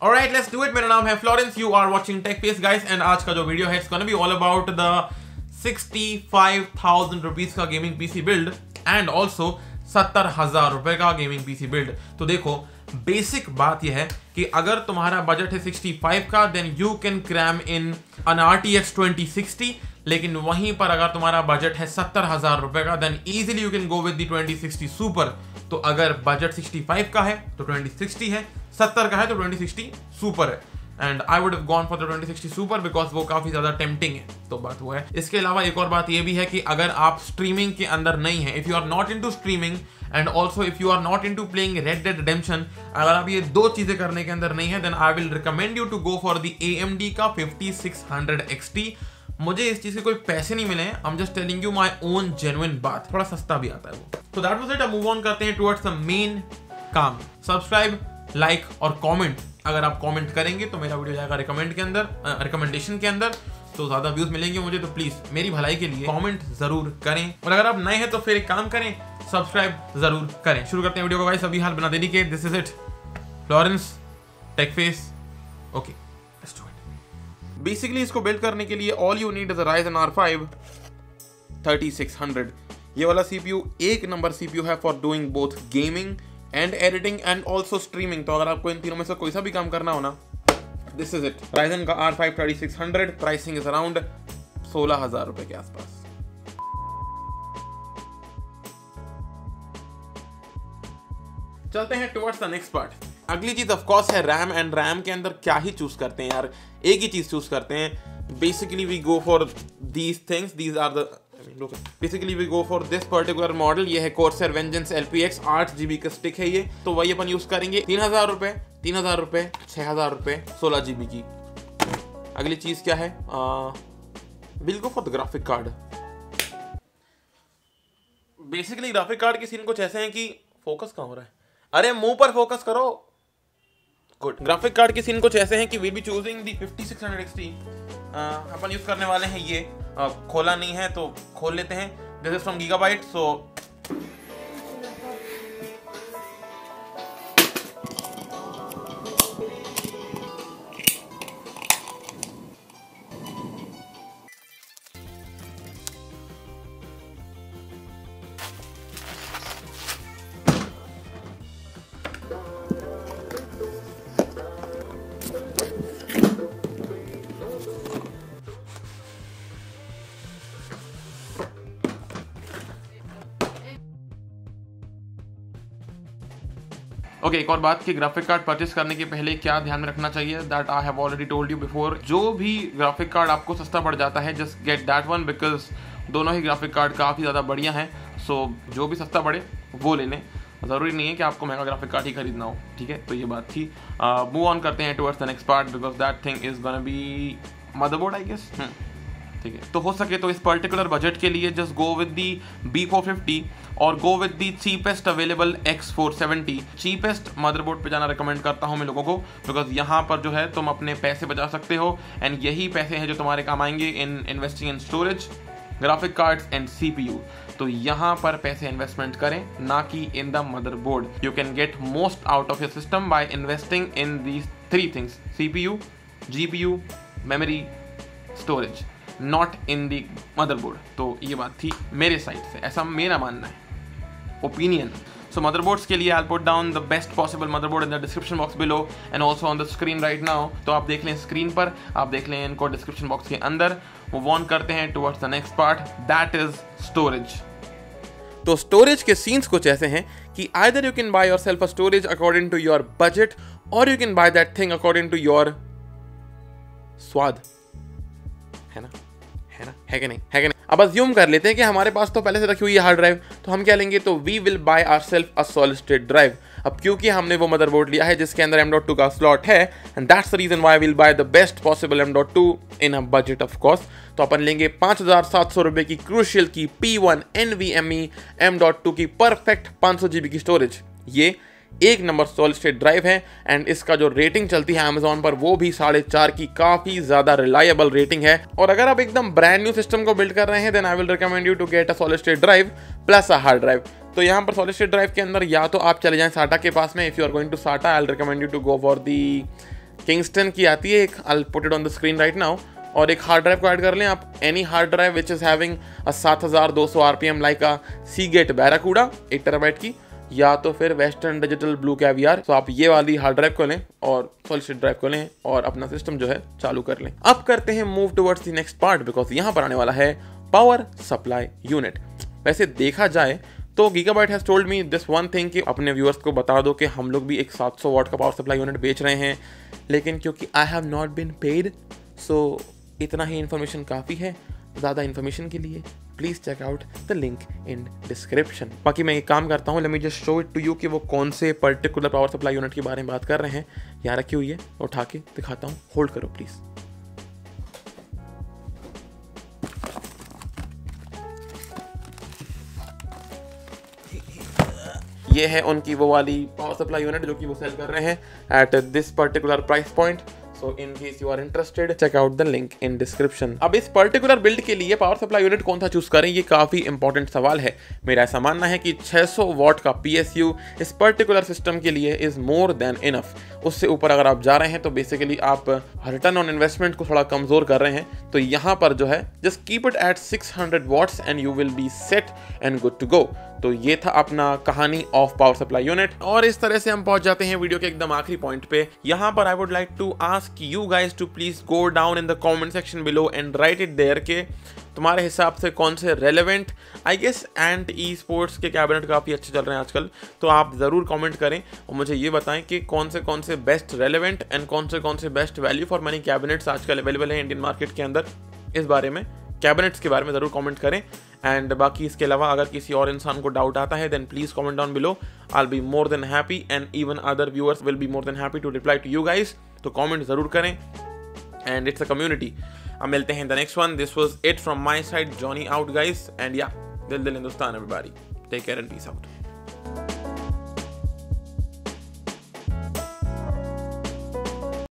Alright, let's do it. मेरा नाम है Florence, you are watching TechFace guys, and आज का जो वीडियो है it's gonna be all about the 65,000 rupees का gaming PC build and also 70,000 रुपए का गेमिंग पीसी बिल्ड। तो देखो, बेसिक बात यह है कि अगर तुम्हारा बजट है 65 का, then you can cram in an RTX 2060, लेकिन वहीं पर अगर तुम्हारा बजट है 70,000 रुपए का, then easily you can go with the 2060 super. तो अगर बजट 65 का है तो 2060 है, 70 का है तो 2060 सुपर है, and I would have gone for the 2060 super because वो काफी ज्यादा टेम्पटिंग है। तो बात वो है। इसके अलावा एक और बात ये भी है कि अगर आप स्ट्रीमिंग के अंदर नहीं है, if you are not into streaming and also if you are not into playing red dead redemption, अगर आप ये दो चीजें करने के अंदर नहीं है, then I will recommend you to go for the AMD का 5600 XT। मुझे इस चीज के कोई पैसे नहीं मिले हैं, I am just telling you my own genuine बात, थोड़ा सस्ता भी आता है वो। तो दैट वाज इट। अब मूव ऑन करते हैं टुवर्ड्स द मेन काम। सब्सक्राइब, लाइक और कमेंट। अगर आप कमेंट करेंगे तो मेरा वीडियो जाएगा रिकमेंड के अंदर, रिकमेंडेशन के अंदर, तो ज्यादा व्यूज मिलेंगे मुझे। तो प्लीज मेरी भलाई के लिए कमेंट जरूर करें, और अगर आप नए हैं तो फिर एक काम करें, सब्सक्राइब जरूर करें। शुरू करते हैं वीडियो को गाइस, अभी हाल बना देनी के। This is it, Florence, Techface. Okay, let's do it. Basically इसको बिल्ड करने के लिए all you need is a Ryzen R5 3600। ये वाला CPU एक नंबर CPU है for doing both gaming and editing and also streaming. तो अगर आपको इन तीनों में से कोई सा भी काम करना हो ना, दिस इज इट। Ryzen का R5 3600, प्राइसिंग इज अराउंड 16,000 रुपए के आसपास। चलते हैं टुवर्ड्स द नेक्स्ट पार्ट। अगली चीज ऑफ कोर्स है रैम, एंड रैम के अंदर क्या ही चूज करते हैं यार, एक ही चीज चूज करते हैं। Basically we go for these things, these are the basically we go for this particular model. ये है Corsair Vengeance LPX, 8 GB का स्टिक है ये, तो वही अपन यूज करेंगे। 3,000 रुपए, 3,000 रुपए, 6,000 रुपए, 16 GB की। अगली चीज क्या है, will go for the graphic card. Basically graphic card के सीन कुछ ऐसे हैं कि फोकस कहाँ हो रहा है, अरे मुंह पर फोकस करो। गुड। ग्राफिक कार्ड के सीन कुछ ऐसे हैं कि we be choosing the 5600 XT। अपन यूज करने वाले हैं ये, खोला नहीं है तो खोल लेते हैं। This is from gigabyte. So okay, एक और बात कि ग्राफिक कार्ड परचेस करने के पहले क्या ध्यान में रखना चाहिए, that I have already told you before. जो भी ग्राफिक कार्ड आपको सस्ता पड़ जाता है, just get that one, because दोनों ही ग्राफिक कार्ड काफ़ी ज़्यादा बढ़िया हैं। सो जो भी सस्ता पड़े वो ले लें, ज़रूरी नहीं है कि आपको महंगा ग्राफिक कार्ड ही खरीदना हो, ठीक है। तो ये बात थी। मूव ऑन करते हैं towards the next part, because that thing is gonna be motherboard I guess, ठीक है। तो हो सके तो इस पर्टिकुलर बजट के लिए just go with the B450 और go with the cheapest available X470। Cheapest motherboard पे जाना रिकमेंड करता हूं मैं लोगों को, बिकॉज यहाँ पर जो है तुम अपने पैसे बचा सकते हो, एंड यही पैसे हैं जो तुम्हारे काम आएंगे in investing in storage, graphic cards and CPU। तो यहाँ पर पैसे इन्वेस्टमेंट करें, ना कि in the motherboard. You can get most out of your system by investing in these 3 things: CPU, GPU, memory, storage, not in the motherboard. तो ये बात थी मेरे साइड से, ऐसा मेरा मानना है, ओपिनियन। सो मदरबोर्ड्स के लिए I put down the best possible motherboard in the description box below and also on the screen right now. तो आप देख लें स्क्रीन पर, आप देख लें इनको डिस्क्रिप्शन बॉक्स के अंदर। मूव ऑन करते हैं towards the next part, that is storage. तो स्टोरेज के सीन्स कुछ ऐसे हैं कि either you can buy yourself a storage according to your budget, और you can buy that thing according to your स्वाद, है ना, है ना, है कि नहीं, है कि नहीं। अब अज्यूम कर लेते हैं कि हमारे पास तो पहले से रखी हुई है हार्ड ड्राइव, तो हम क्या लेंगे, तो we will buy ourselves a solid state drive. अब क्योंकि हमने वो मदरबोर्ड लिया है जिसके अंदर M.2 का स्लॉट है, and that's the reason why will buy the best possible M.2 in a budget of course. तो अपन लेंगे 5,700 रुपए की क्रूशियल की P1 NVMe M.2 की परफेक्ट 500 GB की स्टोरेज। ये एक नंबर सॉलिड स्टेट ड्राइव है, एंड इसका जो रेटिंग चलती है Amazon पर वो भी 4.5 की काफी ज्यादा रिलायबल रेटिंग है। और अगर आप एकदम ब्रांड न्यू सिस्टम को बिल्ड कर रहे हैं, then I will recommend you to get a solid state drive plus a hard drive. तो यहाँ पर सॉलिड स्टेट ड्राइव के अंदर या तो आप चले जाएं SATA के पास में, if you are going to SATA I will recommend you to go for the Kingston की आती है एक, I put it on the screen right now, और एक हार्ड ड्राइव को ऐड कर लें आप, any hard drive which is having a 7200 RPM like a Seagate Barracuda 8 TB की, या तो फिर वेस्टर्न डिजिटल ब्लू कैवियर। तो आप ये वाली हार्ड ड्राइव को लें और सॉलिड स्टेट ड्राइव को लें और अपना सिस्टम जो है चालू कर लें। अब करते हैं move towards the next part, because यहाँ पर आने वाला है पावर सप्लाई यूनिट। वैसे देखा जाए तो gigabyte has told me this one thing कि अपने व्यूअर्स को बता दो कि हम लोग भी एक 700 वाट का पावर सप्लाई यूनिट बेच रहे हैं, लेकिन क्योंकि I have not been paid, so इतना ही इन्फॉर्मेशन काफ़ी है। ज़्यादा इन्फॉर्मेशन के लिए please check out the link in description. बाकी मैं एक काम करता हूँ, let me just show it to you कि वो कौन से पर्टिकुलर पावर सप्लाई यूनिट के बारे में बात कर रहे हैं। यहाँ रखी हुई है, उठा के दिखाता हूँ, होल्ड करो प्लीज़। ये है उनकी वो वाली पावर सप्लाई यूनिट जो कि वो सेल कर रहे हैं at this particular price point. So in case you are interested, check out the link in description. अब इस पर्टिकुलर बिल्ड के लिए पावर सप्लाई यूनिट कौन सा चूज करें, ये काफी इंपॉर्टेंट सवाल है। मेरा ऐसा मानना है कि 600 वाट का PSU इस पर्टिकुलर सिस्टम के लिए इज मोर देन इनफ। उससे ऊपर अगर आप जा रहे हैं तो बेसिकली आप रिटर्न ऑन इन्वेस्टमेंट को थोड़ा कमजोर कर रहे हैं। तो यहाँ पर जो है just keep it at 600 watts and you will be set and good to go. तो ये था अपना कहानी ऑफ पावर सप्लाई यूनिट, और इस तरह से हम पहुंच जाते हैं वीडियो के एकदम आखिरी पॉइंट पे। यहाँ पर I would like to ask you guys to please go down in the comment section below and write it there के तुम्हारे हिसाब से कौन से relevant, I guess and esports के कैबिनेट काफ़ी अच्छे चल रहे हैं आजकल, तो आप ज़रूर कमेंट करें और मुझे ये बताएं कि कौन से बेस्ट रेलेवेंट एंड कौन से best value for money cabinets आजकल अवेलेबल हैं इंडियन मार्केट के अंदर। इस बारे में, कैबिनेट्स के बारे में ज़रूर कमेंट करें। एंड बाकी इसके अलावा अगर किसी और इंसान को डाउट आता है then please comment down below, I will be more than happy and even other viewers will be more than happy to reply to you guys. तो कमेंट ज़रूर करें एंड इट्स अ कम्युनिटी। अब मिलते हैं the next one. This was it from my side, Johnny out guys, and या दिल Hindustan everybody, take care and peace out.